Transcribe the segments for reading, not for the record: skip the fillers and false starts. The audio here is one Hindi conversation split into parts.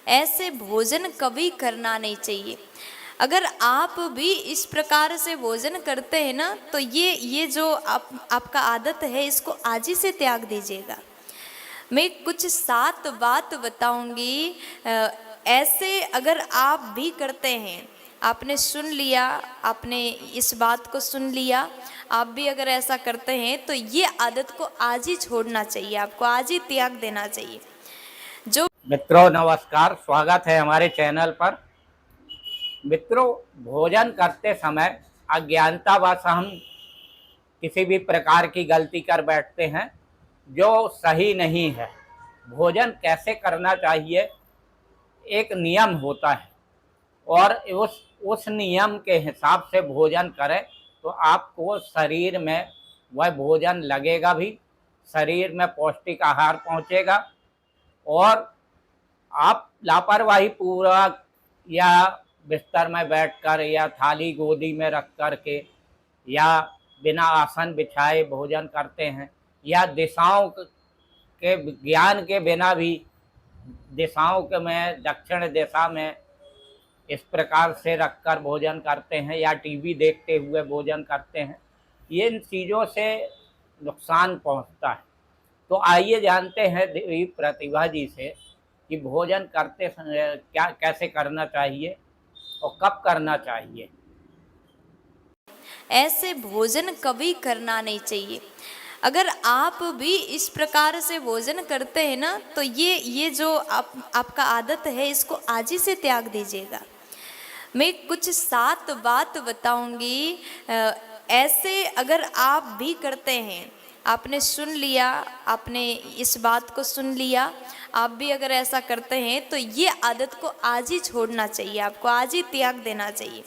ऐसे भोजन कभी करना नहीं चाहिए। अगर आप भी इस प्रकार से भोजन करते हैं ना, तो ये जो आपका आदत है, इसको आज ही से त्याग दीजिएगा। मैं कुछ 7 बात बताऊंगी, ऐसे अगर आप भी करते हैं, आपने सुन लिया, आपने इस बात को सुन लिया, आप भी अगर ऐसा करते हैं तो ये आदत को आज ही छोड़ना चाहिए, आपको आज ही त्याग देना चाहिए। जो मित्रों नमस्कार, स्वागत है हमारे चैनल पर। मित्रों, भोजन करते समय अज्ञानतावश हम किसी भी प्रकार की गलती कर बैठते हैं जो सही नहीं है। भोजन कैसे करना चाहिए, एक नियम होता है और उस नियम के हिसाब से भोजन करें तो आपको शरीर में वह भोजन लगेगा भी, शरीर में पौष्टिक आहार पहुंचेगा। और आप लापरवाही पूर्वक या बिस्तर में बैठकर या थाली गोदी में रख कर के या बिना आसन बिछाए भोजन करते हैं, या दिशाओं के ज्ञान के बिना भी दिशाओं के में दक्षिण दिशा में इस प्रकार से रखकर भोजन करते हैं, या टीवी देखते हुए भोजन करते हैं, ये इन चीज़ों से नुकसान पहुंचता है। तो आइए जानते हैं देवी प्रतिभा जी से कि भोजन करते समय क्या कैसे करना चाहिए और कब करना चाहिए। ऐसे भोजन कभी करना नहीं चाहिए। अगर आप भी इस प्रकार से भोजन करते हैं ना, तो ये जो आपका आदत है, इसको आज ही से त्याग दीजिएगा। मैं कुछ 7 बात बताऊंगी, ऐसे अगर आप भी करते हैं, आपने सुन लिया, आपने इस बात को सुन लिया, आप भी अगर ऐसा करते हैं तो ये आदत को आज ही छोड़ना चाहिए, आपको आज ही त्याग देना चाहिए।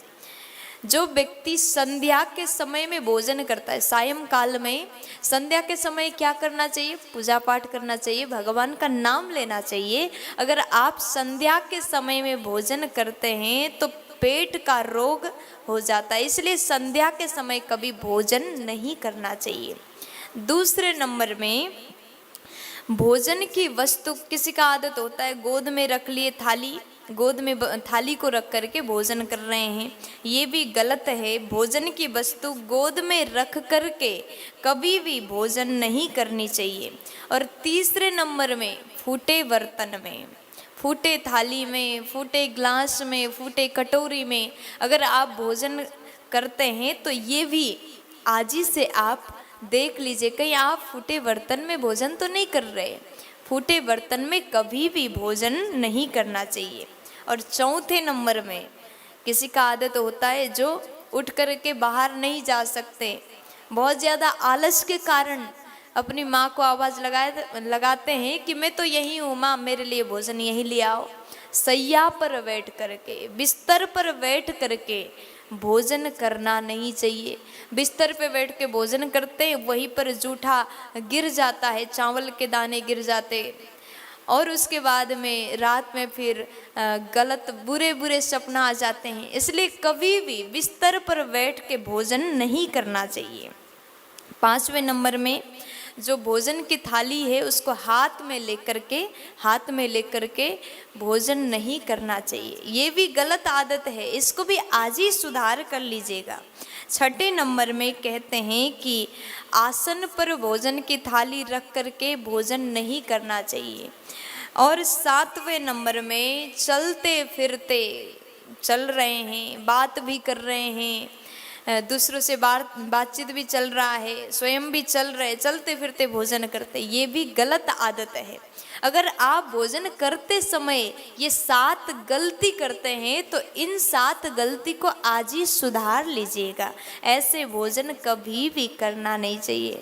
जो व्यक्ति संध्या के समय में भोजन करता है, सायं काल में संध्या के समय क्या करना चाहिए? पूजा पाठ करना चाहिए, भगवान का नाम लेना चाहिए। अगर आप संध्या के समय में भोजन करते हैं तो पेट का रोग हो जाता है, इसलिए संध्या के समय कभी भोजन नहीं करना चाहिए। दूसरे नंबर में, भोजन की वस्तु, किसी का आदत होता है गोद में रख लिए थाली, गोद में थाली को रख करके भोजन कर रहे हैं, ये भी गलत है। भोजन की वस्तु गोद में रख करके कभी भी भोजन नहीं करनी चाहिए। और तीसरे नंबर में, फूटे बर्तन में, फूटे थाली में, फूटे ग्लास में, फूटे कटोरी में अगर आप भोजन करते हैं तो ये भी आज ही से आप देख लीजिए, कहीं आप फूटे बर्तन में भोजन तो नहीं कर रहे। फूटे बर्तन में कभी भी भोजन नहीं करना चाहिए। और चौथे नंबर में, किसी का आदत होता है जो उठ कर के बाहर नहीं जा सकते, बहुत ज़्यादा आलस के कारण अपनी माँ को आवाज़ लगाते हैं कि मैं तो यहीं हूँ माँ, मेरे लिए भोजन यहीं ले आओ। सैया पर बैठ करके, बिस्तर पर बैठ करके भोजन करना नहीं चाहिए। बिस्तर पे बैठ के भोजन करते हैं, वहीं पर जूठा गिर जाता है, चावल के दाने गिर जाते, और उसके बाद में रात में फिर गलत बुरे बुरे सपना आ जाते हैं। इसलिए कभी भी बिस्तर पर बैठ के भोजन नहीं करना चाहिए। 5वें नंबर में, जो भोजन की थाली है उसको हाथ में लेकर के भोजन नहीं करना चाहिए, ये भी गलत आदत है, इसको भी आज ही सुधार कर लीजिएगा। 6ठे नंबर में कहते हैं कि आसन पर भोजन की थाली रख करके भोजन नहीं करना चाहिए। और 7वें नंबर में, चलते फिरते चल रहे हैं, बात भी कर रहे हैं, दूसरों से बातचीत भी चल रहा है, स्वयं भी चल रहे, चलते फिरते भोजन करते, ये भी गलत आदत है। अगर आप भोजन करते समय ये 7 गलती करते हैं तो इन 7 गलती को आज ही सुधार लीजिएगा। ऐसे भोजन कभी भी करना नहीं चाहिए।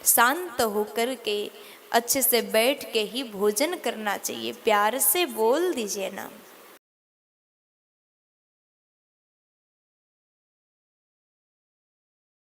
शांत होकर के अच्छे से बैठ के ही भोजन करना चाहिए। प्यार से बोल दीजिए ना।